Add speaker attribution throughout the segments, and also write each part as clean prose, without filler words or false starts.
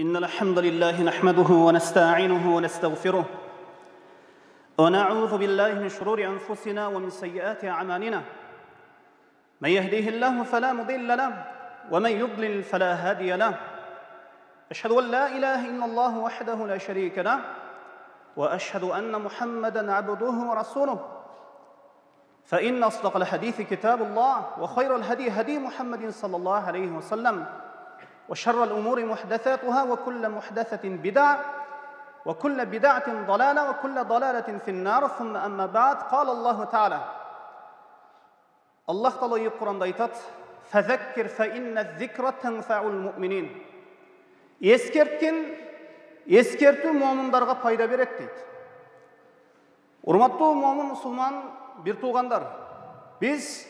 Speaker 1: إن الحمد لله نحمده ونستعينه ونستغفره ونعوذ بالله من شرور أنفسنا ومن سيئات أعمالنا من يهديه الله فلا مضل له ومن يضلل فلا هادي له أشهد أن لا إله إلا الله وحده لا شريك له وأشهد أن محمدًا عبده ورسوله فإن أصدق الحديث كتاب الله وخير الهدي هدي محمد صلى الله عليه وسلم وشر الأمور محدثاتها وكل محدثة بدعة وكل بدعة ضلالة وكل ضلالة في النار ثم أما بعد قال الله تعالى الله تعالى Kur'an'da aytat فذكر فإن الذكر تنفع المؤمنين ескерту mu'minlarga пайда берет дейді. Урматтуу mu'min musulman bir туғандар, biz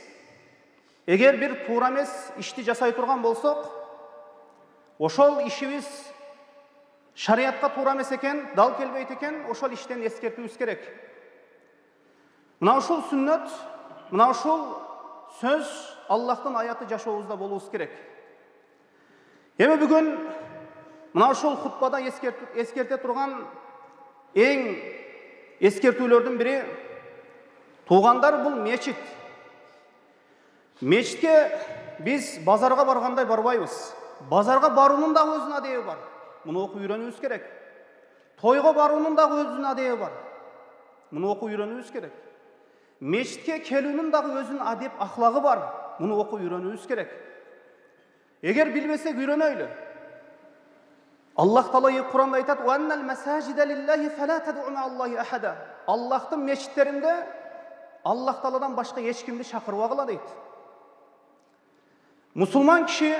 Speaker 1: егер bir туура эмес ишти жасай турган болсок, ошол ишибиз шариятка туура эмес экен, дал келбейт экен, ошол иштен эскертүүбүз керек. Мына ушул сүннөт, мына ушул сөз Аллахтын аяты жашообузда болуубуз керек. Эми бүгүн мына ушул хутбада эскерте турган эң эскертүүлөрдүн бири туугандар бул мечит. Мечитке биз базарга баргандай барбайбыз. Базарга баруунун дагы өзүнүн адеби бар. Муну окуп үйрөнүүбүз керек. Тойго баруунун дагы өзүнүн адеби бар. Муну окуп үйрөнүүбүз керек. Мечитке келүүнүн дагы өзүнүн адеп ахлагы бар. Муну окуп үйрөнүүбүз керек. Эгер билбесек үйрөнөйлү. Аллах Таала Кур'анда айтат: "Ваннал масажида лиллахи фала тад'у ма'аллахи ахада." Аллахтын мечиттеринде Аллах Тааладан башка эч кимди чакырбагыла дейт. Мусулман киши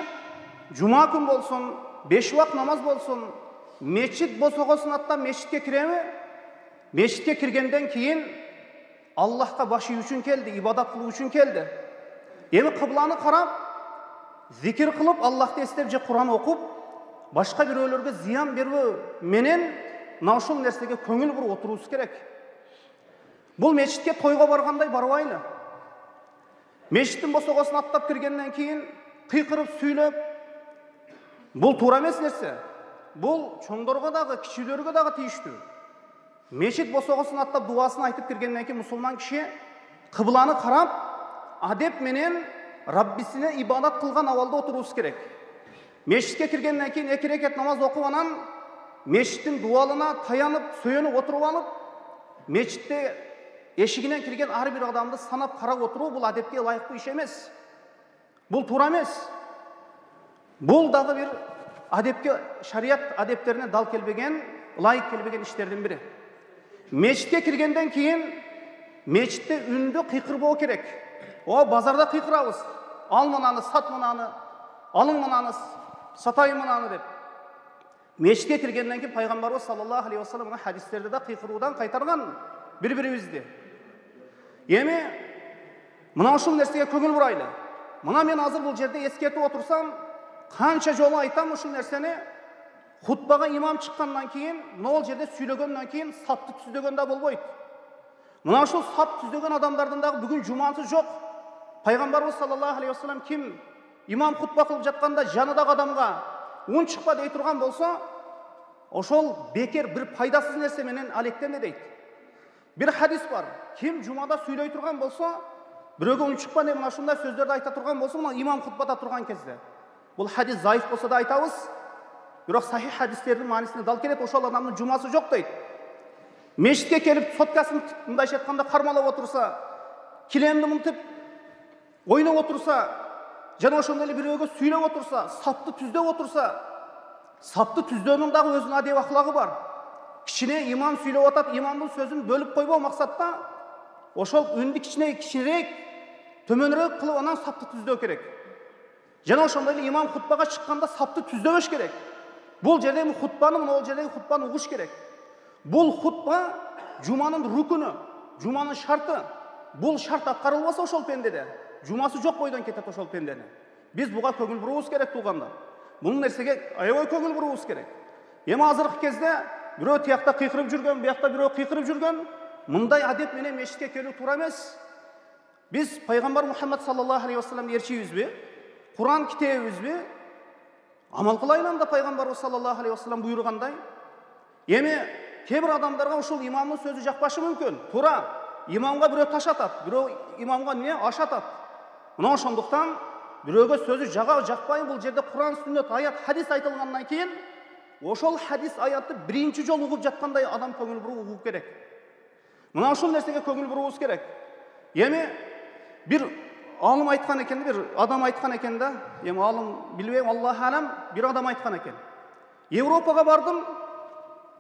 Speaker 1: жума күн болсун, 5 вак намаз болсун, мечит босогосун аттап мечитке киреби? Мечитке киргенден кийин Аллахка баш ийүү үчүн келди, ибадат кылуу үчүн келди. Эми кыбланы карап, зикир кылып, Аллахты эстеп же Кур'ан окуп, башка бирөөлөргө зыян бербөө менен мына ушул нерсеге көңүл буруп отуруубуз керек. Бул мечитке тойго баргандай барбайлы. Мечиттин босогосун аттап киргенден кийин кыйкырып сүйлөп, бул туура эмес нерсе. Бул чоңдорго дагы, кичилерге дагы тийиштүү. Мечит босогосун аттап дуасын айтып киргенден кийин мусулман киши кыбланы карап, адеп менен Раббисине ибадат кылган абалда отуруубуз керек. Мечитке киргенден кийин 2 рекет намаз окуп анан мечиттин дуалына таянып, сөйөнүп отуруп алып, мечитте эшигинен кирген ар бир адамды санап карап отуруу бул адепке ылайыктуу иш эмес. Бул туура эмес. Бул дагы бир адепке, шарият адептерине дал келбеген, ылайык келбеген иштердин бири. Мечитке киргенден кийин мечитте үндө кыйкырбоо керек. Базарда кыйкырабыз. Ал мынаны, сат мынаны, алың мынаны, сатайын мынаны деп. Мечитке киргенден кийин пайгамбарыбыз саллаллаху алейхи ва саллам хадистерде да кыйкыруудан кайтарган бири-бирибизди. Эми мына ушул нерсеге көңүл бурайлы. Мына мен азыр бул жерде эскертип отурсам, канча жолу айтам ушул нерсени. Хутбага имам чыккандан кийин, могул жерде сүйлөгөндөн кийин сапты түздөгөн да болбойт. Мына ушул сап түздөгөн адамдардын дагы бүгүн жумасы жок. Пайгамбарыбыз саллаллаху алейхи ва саллам ким имам хутба кылып жатканда жаныдагы адамга ун чыкпа дей турган болсо, ошол бекер бир пайдасыз нерсе менен алектенди дейт. Bir hadis var. Kim cumada söyley turgan bolsa, biröөгө ун чыкпа деп мына ушундай сөздөрдү айта турган болсо, мына имам хутбада турган кезде. Бул hadis зайыф болсо да айтабыз. Бирок сахих hadisтердин маанисине дал келет, ошол адамдын жумасы жок дейт. Мешитке келип соткасын мындайча айтканда кармалап отурса, килемди мынтип ойноп отурса, жана ошондой эле бирөөгө сүйлөп отурса, сапты түздөп отурса, сапты түздөөнүн дагы өзүнүн адеп ахлагы бар. Кичине имам сүйлөп атат, имамдын сөзүн бөлүп койбоо максатта, ошол үндү кичирээк, төмөнүрөөк кылып анан сапты түздөө керек. Жана ошондой эле имам хутбага чыкканда сапты түздөбөш керек. Бул жердеги хутбаны, могул жердеги хутбаны угуш керек. Бул хутба жуманын рукуну, жуманын шарты. Бул шарт аткарылбаса ошол пендеде жумасы жок бойдон кетет ошол пендени. Биз буга көңүл буруубуз керек туугандар. Бул нерсеге аябай көңүл буруубуз керек. Эми азыркы кезде бирөө тиякта кыйкырып жүргөн, биякта бирөө кыйкырып жүргөн, мындай адеп менен мешитке келүү туура эмес. Биз пайгамбар Мухаммад саллаллаху алейхи ва салламды ээрчийбизби? Кур'ан китебибизби? амал кылайлам да пайгамбарыбыз саллаллаху алейхи вассалам буйругандай. Эми кээ бир адамдарга ушул имамдын сөзү жакпашы мүмкүн. Туура, имамга бирөө таш атат, бирөө имамга эмне аш атат. Мына ошондуктан бирөөгө сөзү жакпайын, бул жерде Кур'ан, сүннөт, аят, хадис айтылгандан кийин ошол хадис аятты биринчи жолу угуп жаткандай адам көңүл буруп угуп керек. Мына ушул нерсеге көңүл буруубуз керек. Эми бир алым айткан экен, бир адам айткан экен да, эми алым билбейм, Аллах алам, бир адам айткан экен. Европага бардым,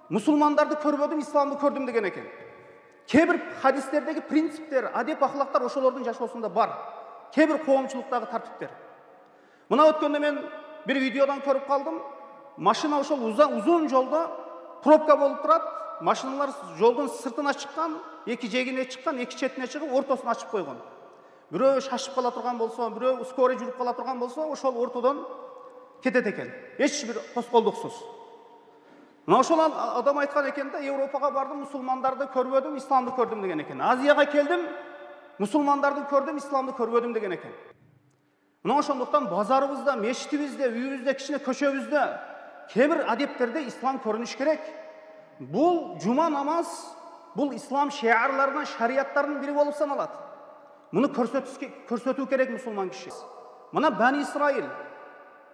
Speaker 1: мусулмандарды көрбөдүм, исламды көрдүм деген экен. Кээ бир хадистердеги принциптер, адеп, ахлактар ошолордун жашоосунда бар. Кээ бир коомчулуктагы тартиптер. Мына өткөндө мен бир видеодан көрүп калдым. Машина ошол узун жолдо пробка болуп турат. Машиналар жолдун сыртына чыккан, эки жегине чыккан, эки четине чыгып, ортосун ачып койгон. Бирөө шашып кала турган болсо, бирөө скорый жүрүп кала турган болсо, ошол ортодон кетет экен. Эч бир тоскоолдуксуз. Мына ошол адам айткан экен да, Европага бардым, мусулмандарды көрбөдүм, исламды көрдүм деген экен. Азияга келдим, мусулмандарды көрдүм, исламды көрбөдүм деген экен. Мына ошондуктан базарыбызда, мешитибизде, үйүбүздө, кичине көчөбүздө кээ бир адептерде ислам көрүнүш керек. Бул жума намаз, бул ислам шиарларынан, шарияттарынын бири болуп саналат. Муну көрсөтүү керек мусулман киши. Мына Бани Исраил,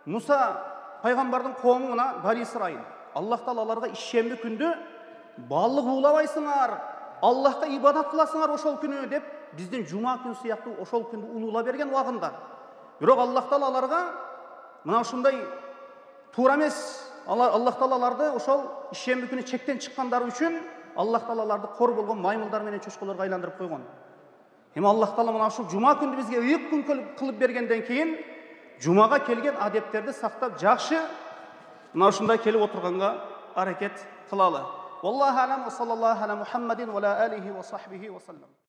Speaker 1: Муса пайгамбардын коому, мына Бани Исраил. Аллах Таала аларга ишемби күндү баллык уулабайсыңар, Аллахка ибадат кыласыңар ошол күнү деп, биздин жума күнү сыяктуу ошол күндү улуулап берген убагында. Бирок Аллах Таала аларга мына ушундай туура эмес, Аллах Таала аларды ошол ишемби күнү чектен чыккандары үчүн Аллах Таала аларды кор болгон маймылдар менен чочколорго айландырып койгон. Эми Аллах Таала мына ушул жума күндү бизге ыйык күн кылып бергенден кийин жумага келген адептерди сактап, жакшы мына ушундай келип отурганга аракет кылалы. Валлаху алам, ва саллаллаху ала Мухаммадин ва ала алихи ва сахбихи ва саллам.